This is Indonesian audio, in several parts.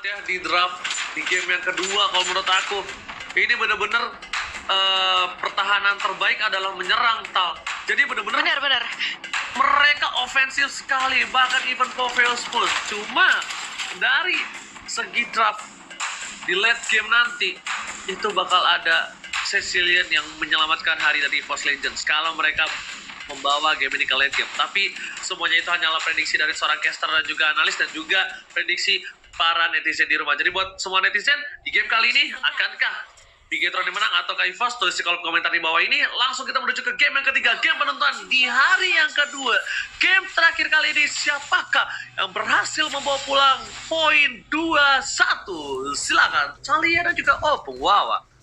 ya di draft di game yang kedua. Kalau menurut aku ini bener-bener pertahanan terbaik adalah menyerang, Tal. Jadi bener-bener Benar. mereka ofensif sekali, bahkan even Poveos pun. Cuma dari segi draft di late game nanti itu bakal ada Cecilian yang menyelamatkan hari dari EVOS Legends kalau mereka membawa game ini ke late game. Tapi semuanya itu hanyalah prediksi dari seorang caster dan juga analis dan juga prediksi para netizen di rumah. Jadi buat semua netizen, di game kali ini akankah Bigetron yang menang atau EVOS? Tulis di kolom komentar di bawah ini. Langsung kita menuju ke game yang ketiga, game penentuan di hari yang kedua. Game terakhir kali ini, siapakah yang berhasil membawa pulang poin 2-1? Silakan Calia dan juga Opung Wawa.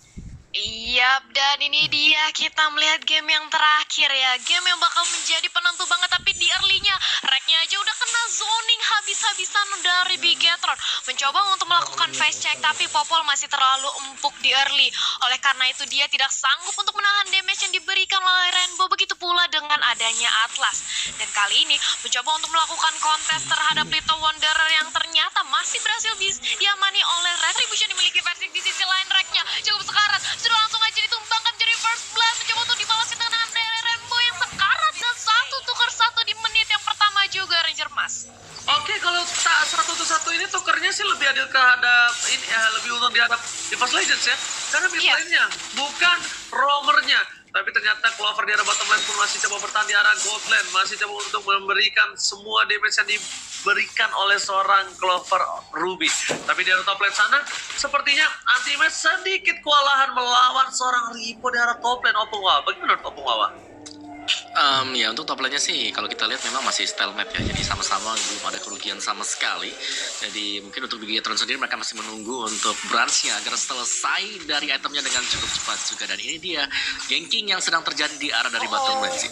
Yap, dan ini dia kita melihat game yang terakhir ya. Game yang bakal menjadi penentu banget, tapi di early-nya Rek-nya aja udah kena zoning habis-habisan dari Bigetron. Mencoba untuk melakukan face check, tapi Popol masih terlalu empuk di early. Oleh karena itu dia tidak sanggup untuk menahan damage yang diberikan oleh Rainbow. Begitu pula dengan adanya Atlas. Dan kali ini mencoba untuk melakukan kontes terhadap Little Wanderer yang ternyata masih berhasil diamani oleh Retribution dimiliki versi di sisi lain. Rek-nya cukup sekarat, sudah langsung aja ditumbangkan jadi first blood, mencoba untuk dibalaskan dengan Rainbow yang sekarat dan satu di menit yang pertama juga Ranger Mas. Oke, kalau tak 1-1 ini tukernya sih lebih adil kehadap ini ya, lebih untung dihadap EVOS Legends ya. Karena mid lane-nya bukan roamernya. Tapi ternyata Clover di arah bottom lane pun masih coba bertahan di arah gold lane, masih coba untuk memberikan semua damage yang diberikan oleh seorang Clover Ruby. Tapi di arah top lane sana, sepertinya Anti-Match sedikit kewalahan melawan seorang Ripo di arah top lane. Opung Wawa, bagaimana menurut Opung Wawa? Ya untuk top lane-nya sih kalau kita lihat memang masih stalemate ya, jadi sama-sama belum ada kerugian sama sekali. Jadi mungkin untuk Bigetron sendiri mereka masih menunggu untuk branch-nya agar selesai dari itemnya dengan cukup cepat juga. Dan ini dia ganking yang sedang terjadi di arah dari bottom lane sih.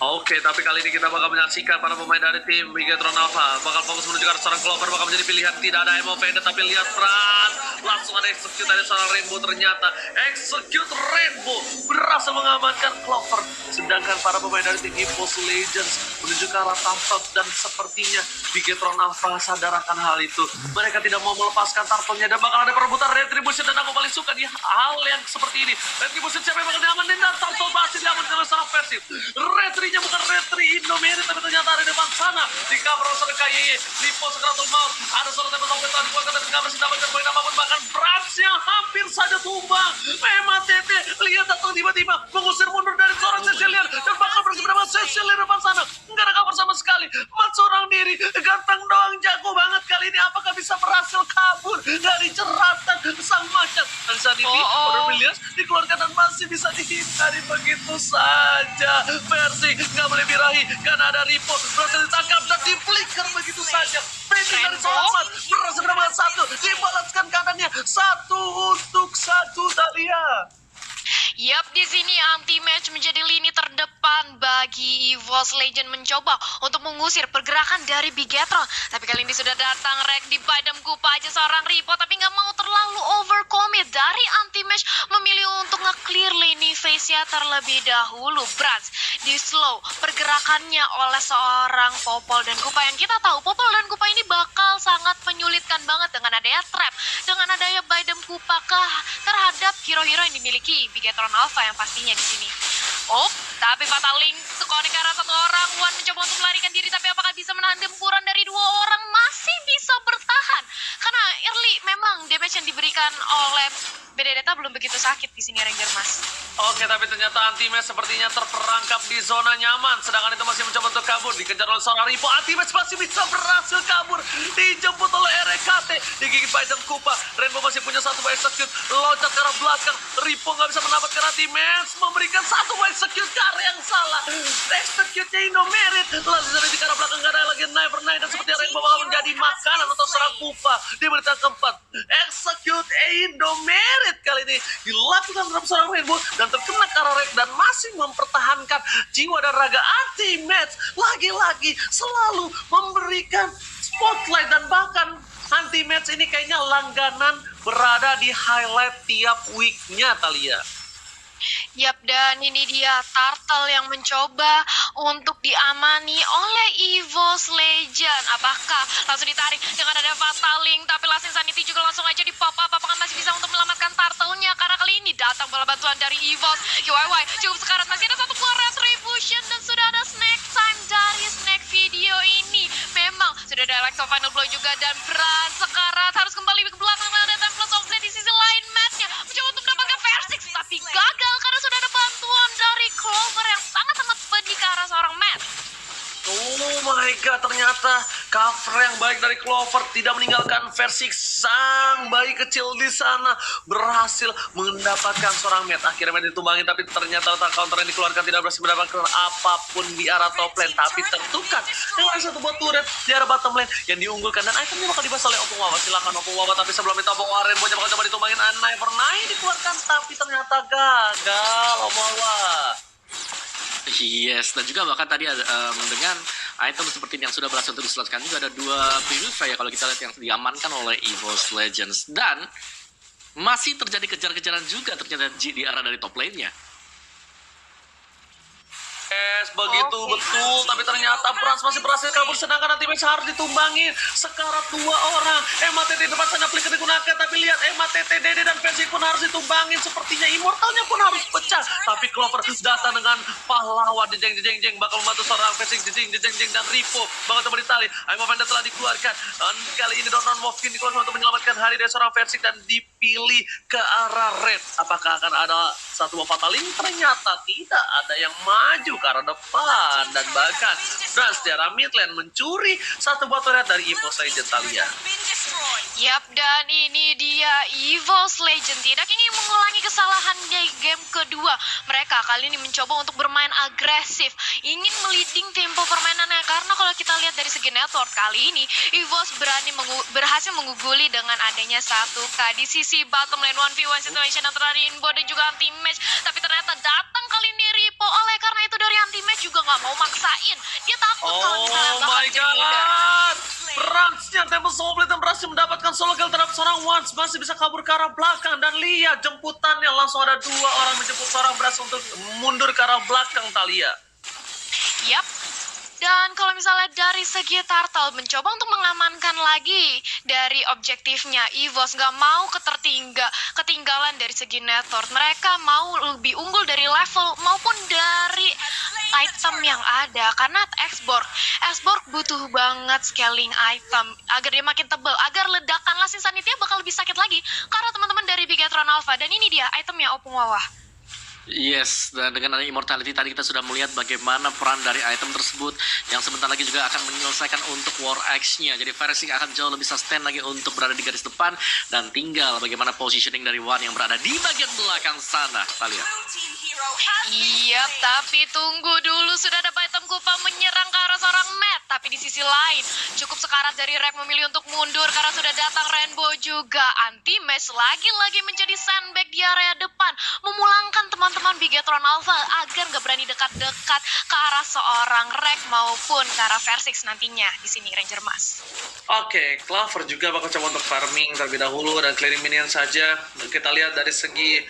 Oke, tapi kali ini kita bakal menyaksikan para pemain dari tim Bigetron Alpha bakal fokus menuju ke arah seorang Clover, bakal menjadi pilihan. Tidak ada MOP, tapi lihat Fran langsung ada execute dari seorang Rainbow. Ternyata execute Rainbow berhasil mengamankan Clover, sedangkan para pemain dari tim EVOS Legends menuju ke arah Tampak. Dan sepertinya Bigetron Alpha sadar akan hal itu. Mereka tidak mau melepaskan turtle-nya dan bakal ada perebutan Retribution. Dan aku paling suka di hal yang seperti ini, Retribution siapa yang bakal diamanin dan turtle masih diamankan oleh seorang Persib. Retrinya bukan Retri Indomerit, tapi ternyata ada di depan sana di cover oleh seorang KYY. Lipo Sekeratul Maut, ada seorang tempat sampai tadi dikeluarkan dari cover, tidak mendapatkan poin apapun, bahkan Brats yang hampir saja tumbang. Memang Tete lihat datang tiba-tiba mengusir mundur dari seorang Cecilian dan bakal bersama Cecilian depan sana. Enggak ada cover sama sekali, mat seorang diri, ganteng doang, jago banget kali ini. Apakah bisa berhasil kabur dari jeratan sang macan? Dan saat ini Order Billions dikeluarkan dan masih bisa dihindari begitu saja. Versi nggak boleh birahi karena ada Ripo berhasil ditangkap dan diflicker begitu saja. Finish dari seorang Mat berhasil menambah satu, dibalaskan kanannya 1-1 Dahlia. Yap, di sini Anti-Match menjadi lini terdepan bagi EVOS Legend mencoba untuk mengusir pergerakan dari Bigetron. Tapi kali ini sudah datang Rek di Bidem Gupa aja seorang Ripo, tapi nggak mau terlalu overcommit. Dari Anti-Match memilih untuk nge-clear lini face-nya terlebih dahulu. Brats di slow pergerakannya oleh seorang Popol dan Gupa, yang kita tahu Popol dan Gupa ini bakal sangat menyulitkan banget dengan adanya trap, dengan adanya Bidem Gupa terhadap hero-hero yang dimiliki Bigetron Alpha yang pastinya di sini. Tapi Fatal Link connect ke arah satu orang. Wan mencoba untuk melarikan diri, tapi apakah bisa menahan gempuran dari dua orang? Masih bisa bertahan karena early memang damage yang diberikan oleh Benedetta belum begitu sakit di sini Ranger Mas. Oke, tapi ternyata Anti-Match sepertinya terperangkap di zona nyaman, sedangkan itu masih mencoba untuk kabur, dikejar oleh seorang Ripo. Anti-Match masih bisa berhasil kabur, dijemput oleh RKT, digigit Bidem Kupa. Rainbow masih punya satu execute, loncat ke arah belakang. Ripo nggak bisa mendapatkan Anti-Match, memberikan satu execute ke arah yang salah. Execute-nya Indomerit, lalu dari ke arah belakang nggak ada lagi Never Night, dan seperti Rainbow bakal menjadi makanan untuk seorang Kupa di menit yang keempat. Execute Indomerit kali ini dilakukan terhadap seorang Rainbow dan terkena kararek dan masih mempertahankan jiwa dan raga. Anti-Match lagi-lagi selalu memberikan spotlight dan bahkan Anti-Match ini kayaknya langganan berada di highlight tiap week-nya Thalia. Yap, dan ini dia Turtle yang mencoba untuk diamani oleh EVOS Legend. Apakah langsung ditarik dengan ada Fataling, tapi Last Insanity juga langsung aja di pop up. Apakah masih bisa untuk menyelamatkan Turtle-nya? Karena kali ini datang bola bantuan dari EVOS. KYY cukup sekarat, masih ada satu keluar Retribution dan sudah ada Snake Time dari Snake video ini. Memang sudah ada Electro Final Blow juga dan Bran sekarat harus kembali ke belakang dan ada Template of Blade di sisi lain. Match-nya mencoba untuk mendapatkan Versix tapi gagal karena sudah ada bantuan dari Clover yang sangat-sangat pedih ke arah seorang Matt. Oh my god, ternyata cover yang baik dari Clover tidak meninggalkan versi sang bayi kecil di sana, berhasil mendapatkan seorang Matt. Akhirnya Matt ditumbangin, tapi ternyata letak counter yang dikeluarkan tidak berhasil mendapatkan apapun di arah top lane, tapi tertukar dengan satu buat turret di arah bottom lane yang diunggulkan, dan itemnya bakal dibahas oleh Opung Wawa. Silakan Opung Wawa, tapi sebelum itu Opung Wawa Rainbow bakal coba ditumbangin. Anai dikeluarkan, tapi ternyata gagal Opung Wawa. Yes, dan juga bahkan tadi dengan item seperti ini yang sudah berhasil untuk diselesaikan juga ada 2 Purify ya kalau kita lihat yang diamankan oleh EVOS Legends, dan masih terjadi kejar-kejaran juga ternyata di arah dari top lane-nya. Yes, begitu betul, tapi ternyata Brans masih berhasil kabur, sedangkan nanti match harus ditumbangin sekarat 2 orang. MATT depan sana flicker digunakan, tapi lihat MATT, Dede dan Versix pun harus ditumbangin. Sepertinya Immortalnya pun harus pecah, tapi Clover datang dengan pahlawan jeng bakal membantu seorang Versix jeng dan Ripo bakal coba ditali. Aimo Panda telah dikeluarkan, dan kali ini Donon Mofkin dikeluarkan untuk menyelamatkan hari dari seorang Versix dan dipilih ke arah red. Apakah akan ada satu buah Fataling? Ternyata tidak ada yang maju ke arah depan, dan bahkan Brans di arah mid lane mencuri satu buah turret dari EVOS Legend Talia. Yap, dan ini dia EVOS Legend tidak ingin mengulangi kesalahan di game kedua. Mereka kali ini mencoba untuk bermain agresif, ingin meliding tempo permainannya, karena kalau kita lihat dari segi network kali ini EVOS berhasil mengguguli dengan adanya 1K di sisi bottom lane 1v1 situation antara Rainbow dan juga Anti-Match. Tapi ternyata datang kali ini Ripo, oleh karena itu dari Anti-Match juga nggak mau maksain. Dia takut kalau misalnya bakal my jadi leader. god, Bransnya Temple Soul Blade berhasil mendapatkan solo kill terhadap seorang Once, masih bisa kabur ke arah belakang, dan lihat jemputannya langsung ada 2 orang menjemput seorang Brans untuk mundur ke arah belakang Talia. Yap. Dan kalau misalnya dari segi Turtle mencoba untuk mengamankan lagi dari objektifnya, EVOS nggak mau ketinggalan dari segi network. Mereka mau lebih unggul dari level maupun dari item yang ada, karena Xborg butuh banget scaling item agar dia makin tebal, agar ledakan Last Insanity bakal lebih sakit lagi karena teman-teman dari Bigetron Alpha. Dan ini dia itemnya Opung Wawa. Yes, dan dengan adanya Immortality tadi kita sudah melihat bagaimana peran dari item tersebut yang sebentar lagi juga akan menyelesaikan untuk War Axe-nya. Jadi Versix akan jauh lebih sustain lagi untuk berada di garis depan, dan tinggal bagaimana positioning dari Wan yang berada di bagian belakang sana. Kita lihat. Iya, tapi tunggu dulu, sudah ada item Kupa menyerang ke arah seorang Matt. Tapi di sisi lain, cukup sekarat dari Rek memilih untuk mundur karena sudah datang Rainbow juga. Anti-Match lagi-lagi menjadi sandbag di area depan, memulangkan teman-teman Bigetron Alpha agar nggak berani dekat-dekat ke arah seorang Rek maupun ke arah Versix nantinya di sini Ranger Mas. Oke, Clover juga bakal coba untuk farming terlebih dahulu dan clearing minion saja. Kita lihat dari segi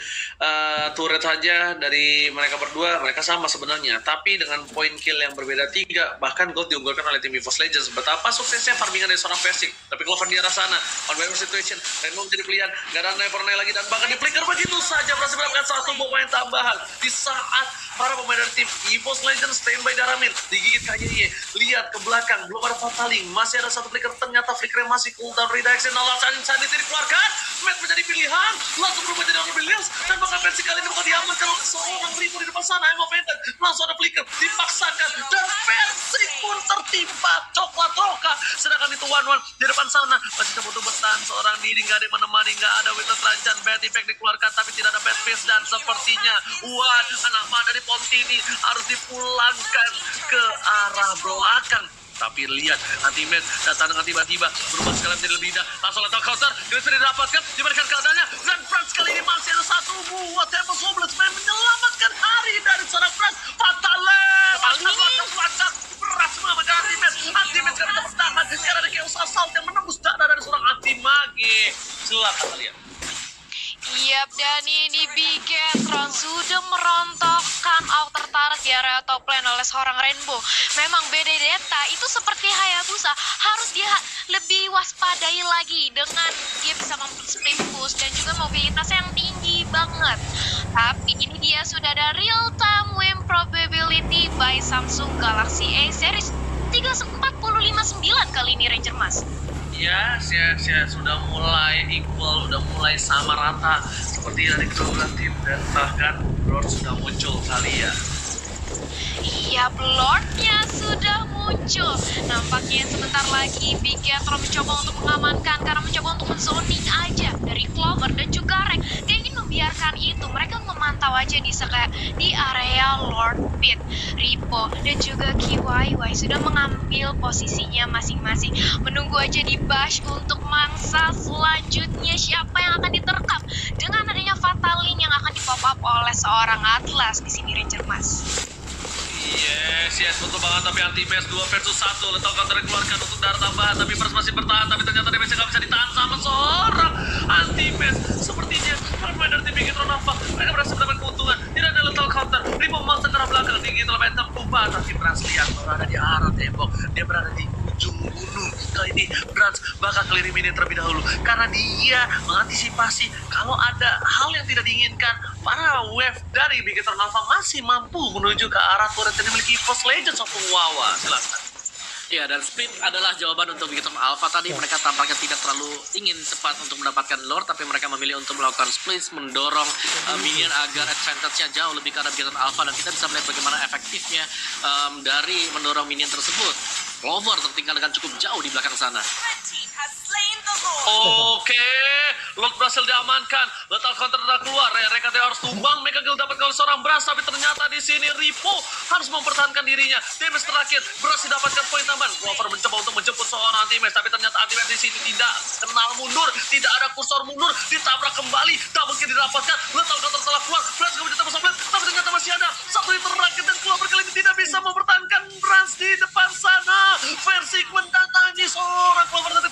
turret saja dari mereka berdua, mereka sama sebenarnya, tapi dengan poin kill yang berbeda 3, bahkan gold diunggulkan oleh tim EVOS Legends. Betapa suksesnya farmingan dari seorang Versix, tapi Clover di arah sana, on by situation, Rainbow menjadi pilihan, gak ada Nevernight lagi, dan bahkan di flicker begitu saja berhasil mendapatkan satu pemain tambahan di saat para pemain dari tim EVOS Legends standby darah mid, digigit KYY. Lihat ke belakang, belum ada Fataling, masih ada satu flicker, ternyata flickernya masih cooldown redaction. Alasan Insanity dikeluarkan, Matt menjadi pilihan, langsung berubah jadi orang Billions, dan bahkan Versix kali ini bakal diamankan oleh seorang Ripo di depan sana. Emo Penta langsung ada flicker, dipaksakan, dan Versix pun tertimpa coklat roka. Sedangkan itu One di depan sana masih coba untuk bertahan seorang diri, nggak ada yang menemani, nggak ada Witness Rancan. Bad Effect dikeluarkan, tapi tidak ada Bad Face, dan sepertinya anak mana dari Pontini harus dipulangkan ke arah belakang. Tapi lihat, Anti-Match datang dengan tiba-tiba, berubah sekali menjadi lebih indah, langsung letak counter, sudah didapatkan, diberikan keadaannya, dan Brans kali ini masih ada satu buah Temple Soul Blade menyelamatkan hari dari seorang Brans. Fataling, pelacak, beras mengamankan Anti-Match gak bisa bertahan, karena ada Chaos Assault yang menembus dada dari seorang Anti-Mage. Silakan lihat. Yap, dan ini Bigetron sudah merontokkan outer turret di area top lane oleh seorang Rainbow. Memang Benedetta itu seperti Hayabusa, harus dia lebih waspadai lagi dengan dia bisa split push dan juga mobilitas yang tinggi banget. Tapi ini dia sudah ada real time win probability by Samsung Galaxy A series 3,459 kali ini Ranger Mas. Yes, sudah mulai equal, udah mulai sama rata seperti dari kedua belah tim dan bahkan Lord sudah muncul kali ya. Iya, Lordnya sudah muncul. Nampaknya sebentar lagi Bigetron mencoba untuk mengamankan karena mencoba untuk menzoning aja dari Clover dan juga Rek. Dia ingin membiarkan itu. Mereka memantau aja di area Lord Pit. Ripo dan juga KYY sudah mengambil posisinya masing-masing. Menunggu aja di Bash untuk mangsa selanjutnya siapa yang akan diterkam dengan adanya Fatal Link yang akan dipop up oleh seorang Atlas di sini Ranger Mas. Yes, betul banget. Tapi anti-match 2 versus 1. Lethal counter dikeluarkan untuk darah tambahan. Tapi Pers masih bertahan. Tapi ternyata damage-nya nggak bisa ditahan sama seorang anti-match. Sepertinya bermain dari tim Bigetron Alpha. Mereka berhasil mendapat keuntungan. Tidak ada lethal counter. Ripo memaksa ke arah belakang. Digital Phantom Kuba. Tapi Brans lihat berada di arah tembok. Dia berada di ujung gunung. Kali ini Brans bakal clearing minion terlebih dahulu. Karena dia mengantisipasi kalau ada hal yang tidak diinginkan. Para wave dari Bigetron Alpha masih mampu menuju ke arah turret yang dimiliki Force Legends ataupun Wawa. Silakan. Ya, dan speed adalah jawaban untuk Bigetron Alpha tadi. Mereka tampaknya tidak terlalu ingin cepat untuk mendapatkan Lord, tapi mereka memilih untuk melakukan split, mendorong minion agar advantage-nya jauh lebih ke arah Bigetron Alpha. Dan kita bisa melihat bagaimana efektifnya dari mendorong minion tersebut. Clover tertinggal dengan cukup jauh di belakang sana. Oke, Lord berhasil diamankan. Lethal counter sudah keluar. Mereka harus tumbang. Mega Kill dapat oleh seorang Brass, tapi ternyata di sini Ripo harus mempertahankan dirinya. Damage terakhir berhasil dapatkan poin tambahan. Clover mencoba untuk menjemput seorang anti-match, tapi ternyata anti-match di sini tidak kenal mundur, tidak ada kursor mundur, ditabrak kembali. Double kill didapatkan. Lethal counter telah keluar. Brass kemudian ditambah split, tapi ternyata masih ada satu hit terakhir dan Clover kali ini tidak bisa mempertahankan Brass di depan sana. Versi mendatangi seorang Clover tapi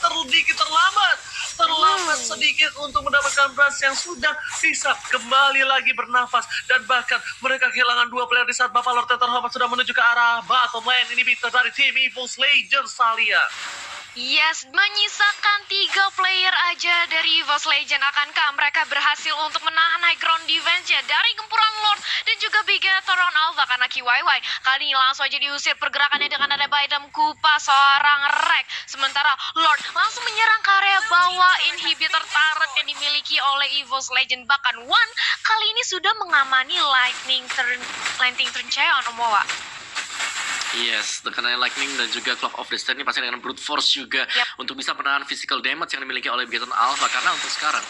terlambat sedikit untuk mendapatkan Brass yang sudah bisa kembali lagi bernafas, dan bahkan mereka kehilangan 2 player di saat Bapak Lord terhormat sudah menuju ke arah bottom lane. Ini victor dari tim EVOS Legends Salia. Yes, menyisakan 3 player aja dari EVOS Legend. Akankah mereka berhasil untuk menahan high ground defense-nya dari gempuran Lord dan juga Bigetron Alpha? Karena KYY kali ini langsung aja diusir pergerakannya dengan ada Baidam Kupa seorang Rek. Sementara Lord langsung menyerang ke area bawah inhibitor turret yang dimiliki oleh EVOS Legend. Bahkan One kali ini sudah mengamani Lightning Turn Cheon Omowa. Yes, dengan Lightning dan juga Clock of Destiny pasti dengan Brute Force juga untuk bisa menahan physical damage yang dimiliki oleh Bigetron Alpha. Karena untuk sekarang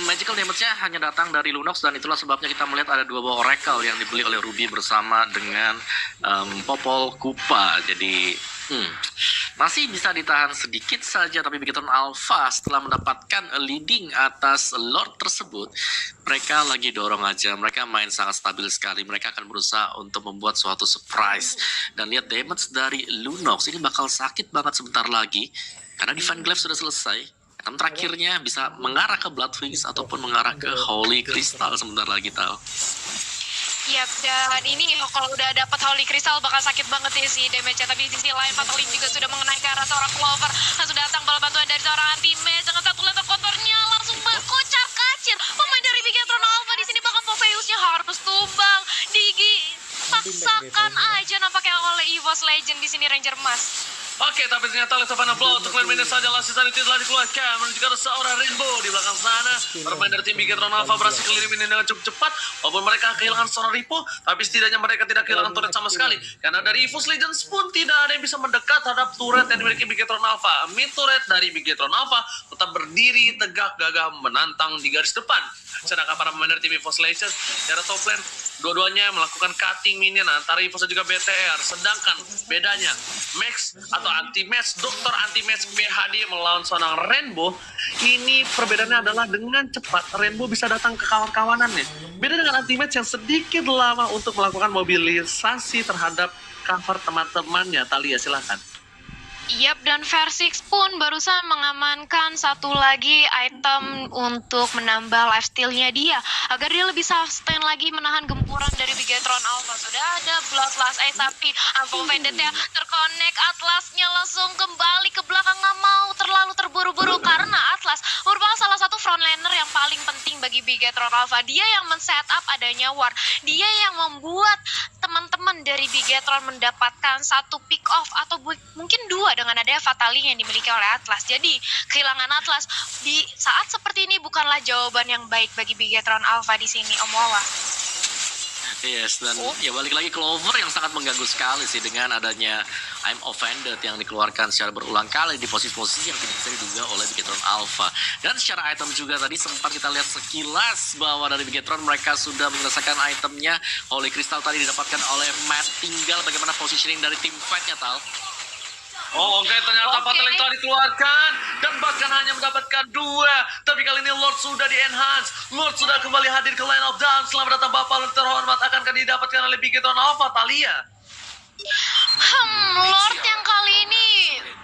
magical damage-nya hanya datang dari Lunox, dan itulah sebabnya kita melihat ada 2 buah Oracle yang dibeli oleh Ruby bersama dengan Popol Kupa. Jadi masih bisa ditahan sedikit saja, tapi Bigetron Alpha setelah mendapatkan leading atas Lord tersebut, mereka lagi dorong aja. Mereka main sangat stabil sekali. Mereka akan berusaha untuk membuat suatu surprise. Dan lihat damage dari Lunox ini bakal sakit banget sebentar lagi, karena Divine Glaive sudah selesai. Dan terakhirnya bisa mengarah ke Blood Wings ataupun mengarah ke Holy Crystal sebentar lagi, Tal. Yap, dan ini kalau udah dapat Holy Crystal bakal sakit banget ya sih damage-nya. Tapi di sisi lain Fatal Link juga sudah mengenai ke arah seorang Clover. Langsung datang bala bantuan dari seorang anti-match dengan satu letak kotornya langsung berkocar kacir. Pemain dari Bigetron Alpha di sini bahkan Popeyusnya harus tumbang. Paksakan aja nampaknya oleh EVOS Legend di sini Ranger Mas. Oke, tapi ternyata Lethal Final Blow untuk clear minute saja. Last season itu telah dikeluarkan menuju ke seorang Rainbow di belakang sana. Bermain dari tim Bigetron Alpha berhasil clear minute dengan cukup cepat. Walaupun mereka kehilangan seorang Ripo, tapi setidaknya mereka tidak kehilangan turret sama sekali. Karena dari EVOS Legends pun tidak ada yang bisa mendekat terhadap turret yang dimiliki Bigetron Alpha. Mid turret dari Bigetron Alpha tetap berdiri tegak gagah menantang di garis depan. Sedangkan para pemain dari tim EVOS Legends dari top lane, dua-duanya melakukan cutting minion antara EVOS dan juga BTR. Sedangkan bedanya Max atau anti-match, dokter anti-match PHD melawan seorang Rainbow, ini perbedaannya adalah dengan cepat Rainbow bisa datang ke kawan-kawanannya. Beda dengan anti-match yang sedikit lama untuk melakukan mobilisasi terhadap cover teman-temannya. Talia, silakan. Yap, dan Versix pun barusan mengamankan satu lagi item untuk menambah lifesteal-nya dia agar dia lebih sustain lagi menahan gempuran dari Bigetron Alpha. Sudah ada Bloodlust Ace tapi Unfold Vendetta terkonek, Atlasnya langsung kembali ke belakang, nggak mau terlalu terburu-buru karena Atlas merupakan salah satu frontliner yang paling penting bagi Bigetron Alpha. Dia yang men-setup adanya war, dia yang membuat teman-teman dari Bigetron mendapatkan satu pick off atau mungkin dua dengan adanya Fatali yang dimiliki oleh Atlas. Jadi kehilangan Atlas di saat seperti ini bukanlah jawaban yang baik bagi Bigetron Alpha di sini, Om Wawa. Yes, dan ya balik lagi Clover yang sangat mengganggu sekali sih dengan adanya I'm Offended yang dikeluarkan secara berulang kali di posisi-posisi yang tidak bisa diduga oleh Bigetron Alpha. Dan secara item juga tadi sempat kita lihat sekilas bahwa dari Bigetron mereka sudah menyelesaikan itemnya. Holy Crystal tadi didapatkan oleh Matt, tinggal bagaimana positioning dari tim fight-nya, Tal. Oh oke, ternyata Fatalik telah dikeluarkan dan bahkan hanya mendapatkan 2. Tapi kali ini Lord sudah di-enhance. Lord sudah kembali hadir ke line of dance. Selamat datang Bapak Lord terhormat, akankah didapatkan oleh Bigetron Alpha, Talia? Lord yang kali ini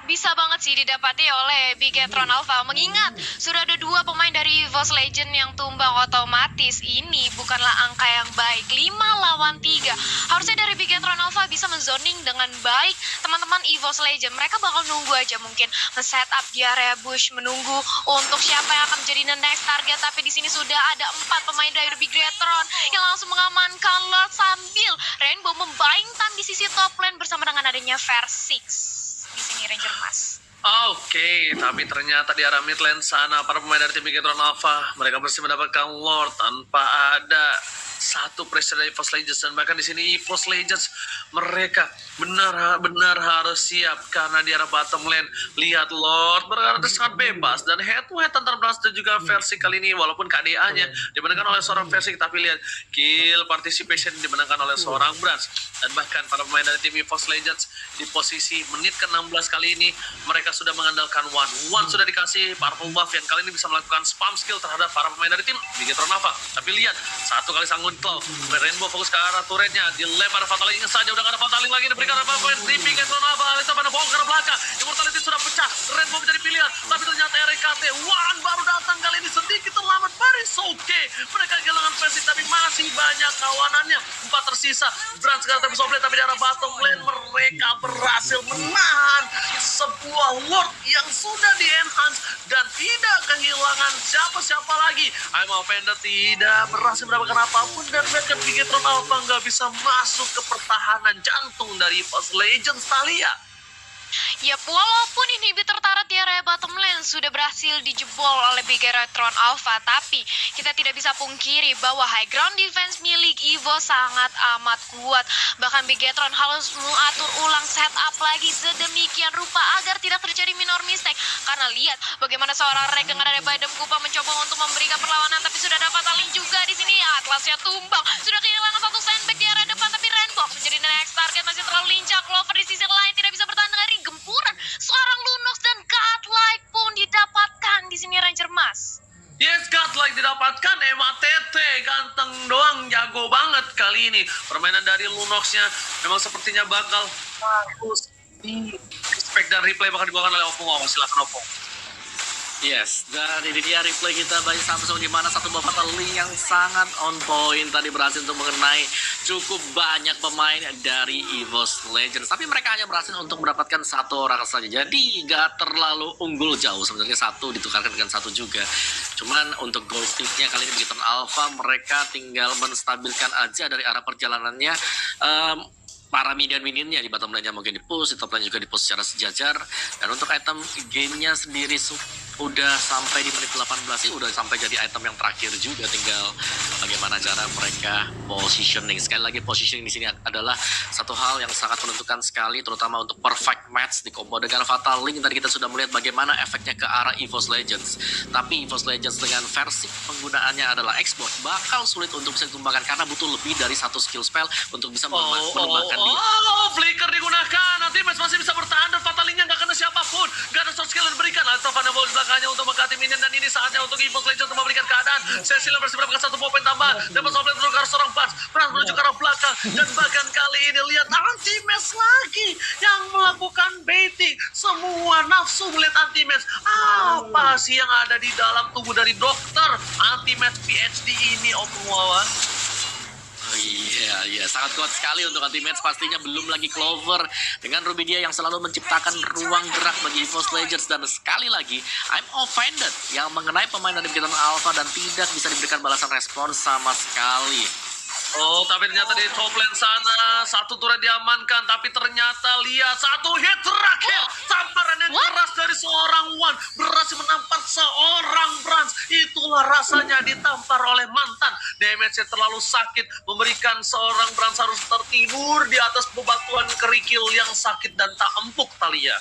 bisa banget sih didapati oleh Bigetron Alpha, mengingat sudah ada 2 pemain dari EVOS Legend yang tumbang, otomatis ini bukanlah angka yang baik. 5 lawan 3, harusnya dari Bigetron Alpha bisa menzoning dengan baik teman-teman EVOS Legend. Mereka bakal nunggu aja, mungkin men-setup di area bush, menunggu untuk siapa yang akan menjadi the next target. Tapi di sini sudah ada 4 pemain dari Bigetron yang langsung mengamankan Lord sambil Rainbow membayang time di sisi top lane bersama dengan adanya Versix di sini, Ranger Mas. Oke, tapi ternyata di arah mid lane sana para pemain dari tim Bigetron Alpha mereka masih mendapatkan Lord tanpa ada satu pressure dari EVOS Legends. Dan bahkan di sini EVOS Legends mereka benar-benar harus siap karena di arah bottom lane lihat Lord berada sangat bebas dan head to head antara Brans dan juga Versi kali ini, walaupun KDA-nya dimenangkan oleh seorang Versi, tapi lihat kill participation dimenangkan oleh seorang Brans. Dan bahkan para pemain dari tim EVOS Legends di posisi menit ke-16 kali ini mereka sudah mengandalkan One sudah dikasih powerful buff yang kali ini bisa melakukan spam skill terhadap para pemain dari tim Bigetron Alpha. Tapi lihat satu kali sanggun claw, Rainbow fokus ke arah turretnya, dilempar Fataling saja, udah gak ada Fataling lagi diberikan oleh pemain di Bigetron Alpha. Alisa pada bawah ke arah belakang, Immortality sudah pecah, Rainbow menjadi pilihan, tapi ternyata RKT One baru datang kali ini sedikit terlambat. Paris oke, mereka kehilangan Versi tapi masih banyak kawanannya, 4 tersisa. Brand sekarang tapi sobleh, tapi di arah bottom lane mereka berhasil menahan sebuah Lord yang sudah di-enhance dan tidak kehilangan siapa-siapa lagi. I'm Offended tidak berhasil mendapatkan apapun dan bahkan Bigetron Alpha nggak bisa masuk ke pertahanan jantung dari EVOS Legends, Talia. Yap, walaupun inhibitor turret di area bottom lane sudah berhasil dijebol oleh Bigetron Alpha, tapi kita tidak bisa pungkiri bahwa high ground defense milik Evo sangat amat kuat. Bahkan Bigetron harus mengatur ulang setup lagi sedemikian rupa agar tidak terjadi minor mistake. Karena lihat bagaimana seorang Rek dengan ada Badam Kupa mencoba untuk memberikan perlawanan, tapi sudah dapat saling juga di sini. Atlasnya tumbang, sudah kehilangan satu sandbag di area depan, tapi Rainbow menjadi next target, masih terlalu lincah. Clover di sisi lain tidak bisa bertahan dengan gempuran. Seorang Lunox dan Godlike pun didapatkan di sini, Ranger Mas. Yes, Godlike didapatkan. MATT ganteng doang, jago banget kali ini. Permainan dari Lunox-nya memang sepertinya bakal bagus di respect dan replay bakal dibawakan oleh Opung. Silakan Opung. Yes, dan ini dia replay kita bagi Samsung di mana satu bapak link yang sangat on point tadi berhasil untuk mengenai cukup banyak pemain dari EVOS Legends. Tapi mereka hanya berhasil untuk mendapatkan satu orang saja. Jadi nggak terlalu unggul jauh. Sebenarnya satu ditukarkan dengan satu juga. Cuman untuk goal stick-nya kali ini Bigetron Alpha mereka tinggal menstabilkan aja dari arah perjalanannya. Para minion-minionnya di bottom lane-nya mungkin di-push, di top lane juga di-push secara sejajar. Dan untuk item game-nya sendiri udah sampai di menit 18 sih, udah sampai jadi item yang terakhir juga, tinggal bagaimana cara mereka positioning. Sekali lagi positioning di sini adalah satu hal yang sangat menentukan sekali, terutama untuk perfect match di combo dengan Fatal Link. Tadi kita sudah melihat bagaimana efeknya ke arah EVOS Legends. Tapi EVOS Legends dengan versi penggunaannya adalah export bakal sulit untuk bisa ditumbangkan karena butuh lebih dari satu skill spell untuk bisa menumbangkan dia. Flicker digunakan, nanti match masih bisa bertahan dan Fatal Link-nya nggak kena siapapun, nggak ada short skill yang diberikan. Lalu Vanable belakangnya untuk mengganti minion, dan ini saatnya untuk EVOS Legends untuk memberikan keadaan. Cecil berhasil mendapatkan 1 poin tambah, dapat softplate untuk ke arah seorang Bats, menuju ke arah belakang, dan bahkan kali ini lihat anti-match lagi yang melakukan baiting. Semua nafsu melihat anti-match. Apa sih yang ada di dalam tubuh dari dokter anti-match PhD ini, Om Wawan? Oh iya, sangat kuat sekali untuk anti-match. Pastinya belum lagi Clover dengan Rubidia yang selalu menciptakan ruang gerak bagi EVOS Legends. Dan sekali lagi, I'm offended yang mengenai pemain dari Bigetron Alpha dan tidak bisa diberikan balasan respons sama sekali. Oh, tapi ternyata di top lane sana satu turret diamankan, tapi ternyata lihat satu hit terakhir, tamparan yang keras dari seorang Wan berhasil menampar seorang Brans. Itulah rasanya ditampar oleh mantan. Damage-nya terlalu sakit, memberikan seorang Brans harus tertidur di atas bebatuan kerikil yang sakit dan tak empuk, Talia.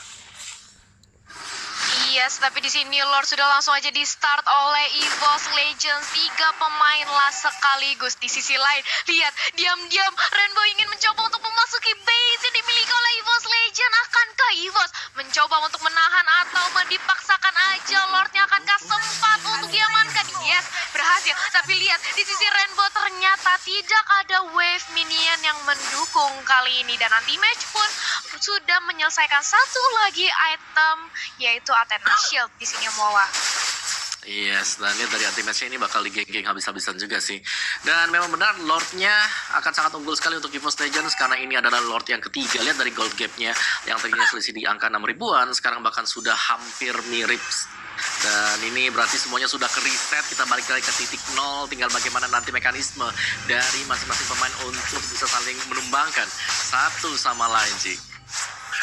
Yes, tapi di sini Lord sudah langsung aja di start oleh EVOS Legends. 3 pemain lah sekaligus. Di sisi lain, lihat diam-diam Rainbow ingin mencoba untuk memasuki base yang dimiliki oleh EVOS Legends. Akankah EVOS mencoba untuk menahan atau dipaksakan aja Lordnya? Akankah sempat untuk diamankan? Yes, berhasil. Tapi lihat di sisi Rainbow ternyata tidak ada wave minion yang mendukung kali ini, dan anti-match pun sudah menyelesaikan satu lagi item, yaitu Athena Shield di sini, Moa. Yes, dan lihat dari anti-match ini bakal digeng-geng habis-habisan juga sih. Dan memang benar Lordnya akan sangat unggul sekali untuk EVOS Legends karena ini adalah Lord yang ketiga. Lihat dari gold gapnya yang tadinya selisih di angka 6 ribuan, sekarang bahkan sudah hampir mirip. Dan ini berarti semuanya sudah ke-reset. Kita balik lagi ke titik 0. Tinggal bagaimana nanti mekanisme dari masing-masing pemain untuk bisa saling menumbangkan satu sama lain sih.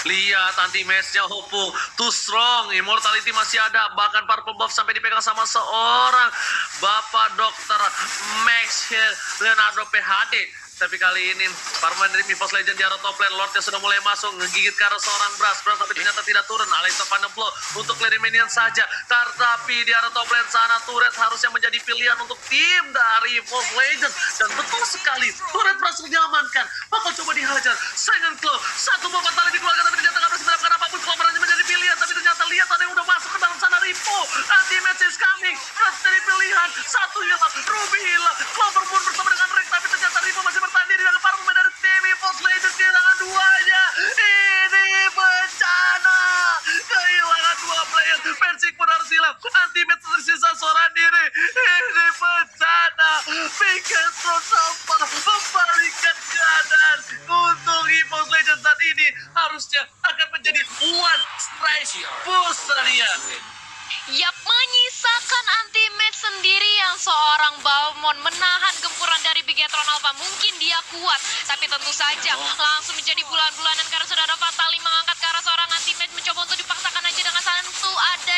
Lihat anti-match-nya Hopo, too strong, immortality masih ada, bahkan purple buff sampai dipegang sama seorang Bapak Dokter Max Leonardo PhD. Tapi kali ini Parman dari EVOS Legends di arah top lane, Lordnya sudah mulai masuk, ngegigit ke arah seorang Bras tapi ternyata tidak turun. Alexa Panemplo untuk clear minion saja. Tapi di arah top lane sana turret harusnya menjadi pilihan untuk tim dari EVOS Legends. Dan betul sekali, turret berhasil diamankan. Bakal coba dihajar. Silent Claw, satu bomba tali dikeluarkan tapi ternyata nggak berhasil mendapatkan apapun. Clover hanya menjadi pilihan, tapi ternyata lihat ada yang udah masuk ke dalam sana. Ripo, anti-match is coming. Bras jadi pilihan, satu hilang, Ruby hilang, Clover pun bersama dengan Rex, tapi ternyata Ripo masih bertanding dengan para pemain dari tim EVOS Legends. Kehilangan duanya. Ini bencana. Kehilangan 2 player. Persik pun harus hilang. Anti-match tersisa seorang diri. Ini bencana. Bigetron sampah membalikan keadaan untuk EVOS Legends saat ini. Harusnya akan menjadi one strike push tadi ya. Yap, menyisakan anti-match sendiri yang seorang Balmond menahan gempuran dari Bigetron Alpha. Mungkin dia kuat, tapi tentu saja langsung menjadi bulan-bulanan karena sudah ada Fatali mengangkat ke arah seorang anti-match, mencoba untuk dipaksakan aja dengan satu ada